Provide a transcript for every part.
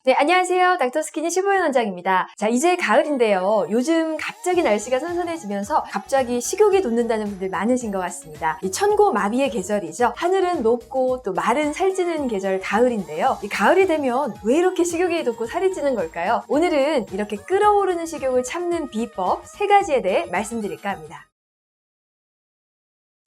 네, 안녕하세요. 닥터스키니 시보연 원장입니다. 자, 이제 가을인데요. 요즘 갑자기 날씨가 선선해지면서 갑자기 식욕이 돋는다는 분들 많으신 것 같습니다. 이 천고마비의 계절이죠. 하늘은 높고 또 말은 살찌는 계절 가을인데요. 이 가을이 되면 왜 이렇게 식욕이 돋고 살이 찌는 걸까요? 오늘은 이렇게 끓어오르는 식욕을 참는 비법 3가지에 대해 말씀드릴까 합니다.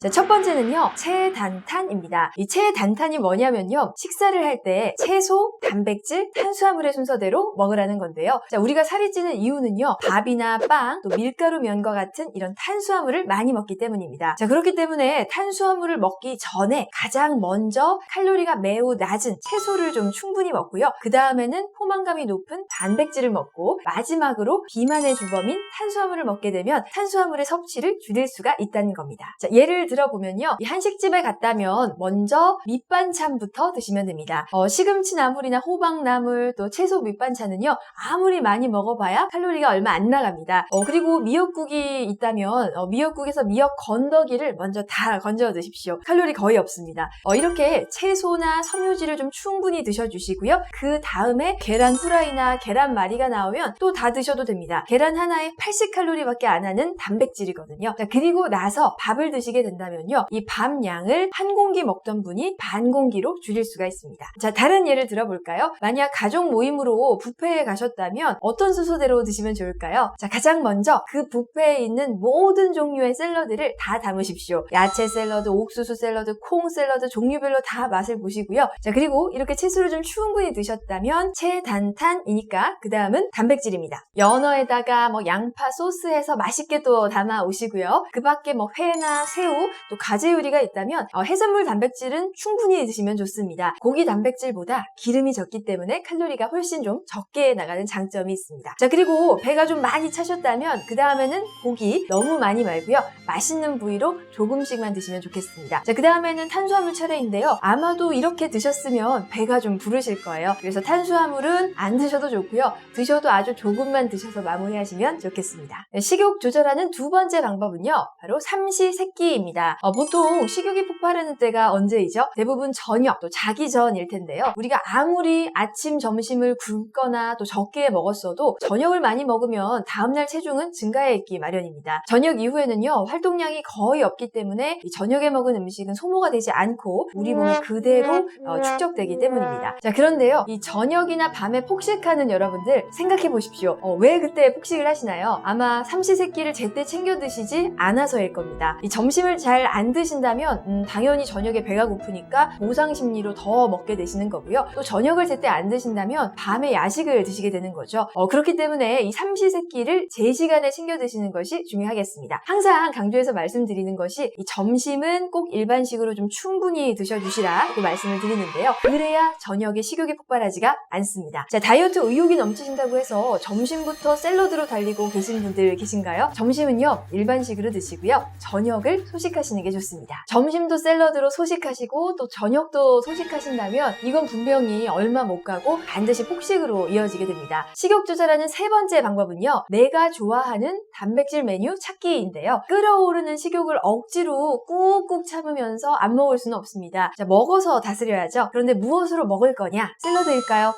자, 첫 번째는요, 체단탄입니다. 이 체단탄이 뭐냐면요, 식사를 할 때 채소, 단백질, 탄수화물의 순서대로 먹으라는 건데요. 자, 우리가 살이 찌는 이유는요, 밥이나 빵, 또 밀가루 면과 같은 이런 탄수화물을 많이 먹기 때문입니다. 자, 그렇기 때문에 탄수화물을 먹기 전에 가장 먼저 칼로리가 매우 낮은 채소를 좀 충분히 먹고요. 그 다음에는 포만감이 높은 단백질을 먹고 마지막으로 비만의 주범인 탄수화물을 먹게 되면 탄수화물의 섭취를 줄일 수가 있다는 겁니다. 자, 예를 들어보면요, 이 한식집에 갔다면 먼저 밑반찬부터 드시면 됩니다. 시금치 나물이나 호박나물 또 채소 밑반찬은요, 아무리 많이 먹어봐야 칼로리가 얼마 안 나갑니다. 그리고 미역국이 있다면 미역국에서 미역 건더기를 먼저 다 건져 드십시오. 칼로리 거의 없습니다. 이렇게 채소나 섬유질을 좀 충분히 드셔주시고요. 그 다음에 계란 후라이나 계란말이가 나오면 또 다 드셔도 됩니다. 계란 하나에 80칼로리밖에 안 하는 단백질이거든요. 자, 그리고 나서 밥을 드시게 된다면요, 이 밥 양을 한 공기 먹던 분이 반 공기로 줄일 수가 있습니다. 자, 다른 예를 들어볼까요? 만약 가족 모임으로 뷔페에 가셨다면 어떤 순서대로 드시면 좋을까요? 자, 가장 먼저 그 뷔페에 있는 모든 종류의 샐러드를 다 담으십시오. 야채 샐러드, 옥수수 샐러드, 콩 샐러드, 종류별로 다 맛을 보시고요. 자, 그리고 이렇게 채소를 좀 충분히 드셨다면 체단탄이니까 그 다음은 단백질입니다. 연어에다가 양파 소스해서 맛있게 또 담아 오시고요. 그 밖에 회나 새우, 또 가지 요리가 있다면 해산물 단백질은 충분히 드시면 좋습니다. 고기 단백질보다 기름이 적기 때문에 칼로리가 훨씬 좀 적게 나가는 장점이 있습니다. 자, 그리고 배가 좀 많이 차셨다면 그 다음에는 고기 너무 많이 말고요, 맛있는 부위로 조금씩만 드시면 좋겠습니다. 자, 그 다음에는 탄수화물 차례인데요. 아마도 이렇게 드셨으면 배가 좀 부르실 거예요. 그래서 탄수화물은 안 드셔도 좋고요, 드셔도 아주 조금만 드셔서 마무리하시면 좋겠습니다. 식욕 조절하는 두 번째 방법은요, 바로 삼시세끼입니다. 보통 식욕이 폭발하는 때가 언제이죠? 대부분 저녁, 또 자기 전일 텐데요. 우리가 아무리 아침, 점심을 굶거나 또 적게 먹었어도 저녁을 많이 먹으면 다음날 체중은 증가해 있기 마련입니다. 저녁 이후에는요, 활동량이 거의 없기 때문에 이 저녁에 먹은 음식은 소모가 되지 않고 우리 몸에 그대로 축적되기 때문입니다. 자, 그런데요, 이 저녁이나 밤에 폭식하는 여러분들 생각해 보십시오. 왜 그때 폭식을 하시나요? 아마 삼시세끼를 제때 챙겨 드시지 않아서일 겁니다. 이 점심을 잘 안 드신다면 당연히 저녁에 배가 고프니까 보상 심리로 더 먹게 되시는 거고요. 또 저녁을 제때 안 드신다면 밤에 야식을 드시게 되는 거죠. 그렇기 때문에 이 삼시세끼를 제 시간에 챙겨 드시는 것이 중요하겠습니다. 항상 강조해서 말씀드리는 것이 이 점심은 꼭 일반식으로 좀 충분히 드셔주시라고 말씀을 드리는데요. 그래야 저녁에 식욕이 폭발하지가 않습니다. 자, 다이어트 의욕이 넘치신다고 해서 점심부터 샐러드로 달리고 계신 분들 계신가요? 점심은요, 일반식으로 드시고요, 저녁을 소식하시는 게 좋습니다. 점심도 샐러드로 소식하시고 또 저녁도 소식하신다면 이건 분명히 얼마 못 가고 반드시 폭식으로 이어지게 됩니다. 식욕 조절하는 세 번째 방법은요, 내가 좋아하는 단백질 메뉴 찾기인데요. 끓어오르는 식욕을 억지로 꾹꾹 참으면서 안 먹을 수는 없습니다. 자, 먹어서 다스려야죠. 그런데 무엇으로 먹을 거냐? 샐러드일까요?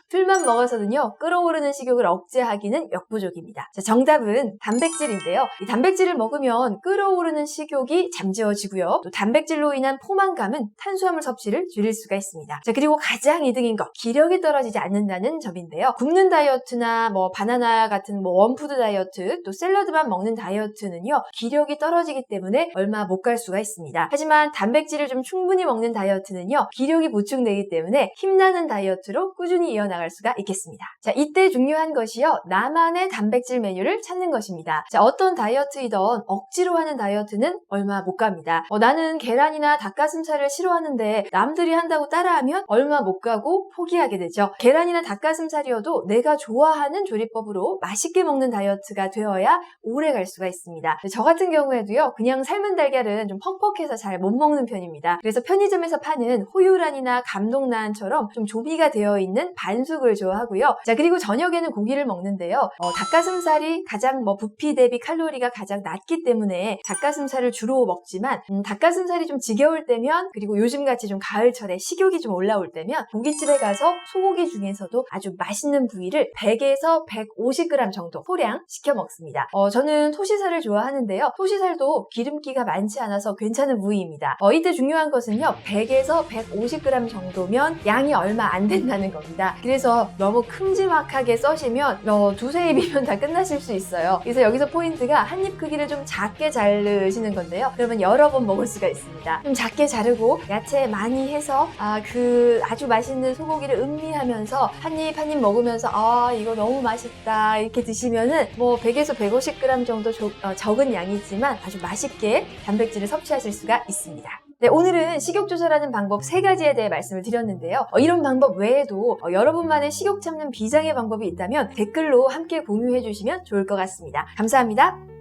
풀만 먹어서는요, 끓어오르는 식욕을 억제하기는 역부족입니다. 자, 정답은 단백질인데요. 이 단백질을 먹으면 끓어오르는 식욕이 잠재워지고요, 또 단백질로 인한 포만감은 탄수화물 섭취를 줄일 수가 있습니다. 자, 그리고 가장 이득인 것, 기력이 떨어지지 않는다는 점인데요. 굶는 다이어트나 바나나 같은 원푸드 다이어트, 또 샐러드만 먹는 다이어트는요, 기력이 떨어지기 때문에 얼마 못 갈 수가 있습니다. 하지만 단백질을 좀 충분히 먹는 다이어트는요, 기력이 보충되기 때문에 힘나는 다이어트로 꾸준히 이어나갈 수가 있겠습니다. 자, 이때 중요한 것이요, 나만의 단백질 메뉴를 찾는 것입니다. 자, 어떤 다이어트이든 억지로 하는 다이어트는 얼마 못 갑니다. 나는 계란이나 닭가슴살을 싫어하는데 남들이 한다고 따라하면 얼마 못 가고 포기하게 되죠. 계란이나 닭가슴살이어도 내가 좋아하는 조리법으로 맛있게 먹는 다이어트가 되어야 오래 갈 수가 있습니다. 저 같은 경우에도요, 그냥 삶은 달걀은 좀 퍽퍽해서 잘 못 먹는 편입니다. 그래서 편의점에서 파는 호유란이나 감동란처럼 좀 조미가 되어 있는 반숙을 좋아하고요. 자, 그리고 저녁에는 고기를 먹는데요. 닭가슴살이 가장 부피 대비 칼로리가 가장 낮기 때문에 닭가슴살을 닭가슴살을 주로 먹지만 닭가슴살이 좀 지겨울 때면, 그리고 요즘같이 좀 가을철에 식욕이 좀 올라올 때면 고깃집에 가서 소고기 중에서도 아주 맛있는 부위를 100에서 150g 정도 소량 시켜 먹습니다. 저는 토시살을 좋아하는데요. 토시살도 기름기가 많지 않아서 괜찮은 부위입니다. 이때 중요한 것은요, 100에서 150g 정도면 양이 얼마 안 된다는 겁니다. 그래서 너무 큼지막하게 써시면 두세 입이면 다 끝나실 수 있어요. 그래서 여기서 포인트가 한 입 크기를 좀 작게 자르시는 건데요. 그러면 여러 번 먹을 수가 있습니다. 좀 작게 자르고 야채 많이 해서 그 아주 맛있는 소고기를 음미하면서 한 입 한 입 먹으면서 이거 너무 맛있다 이렇게 드시면은 뭐 100에서 150g 정도 적은 양이지만 아주 맛있게 단백질을 섭취하실 수가 있습니다. 네, 오늘은 식욕 조절하는 방법 3가지에 대해 말씀을 드렸는데요. 이런 방법 외에도 여러분만의 식욕 참는 비장의 방법이 있다면 댓글로 함께 공유해 주시면 좋을 것 같습니다. 감사합니다.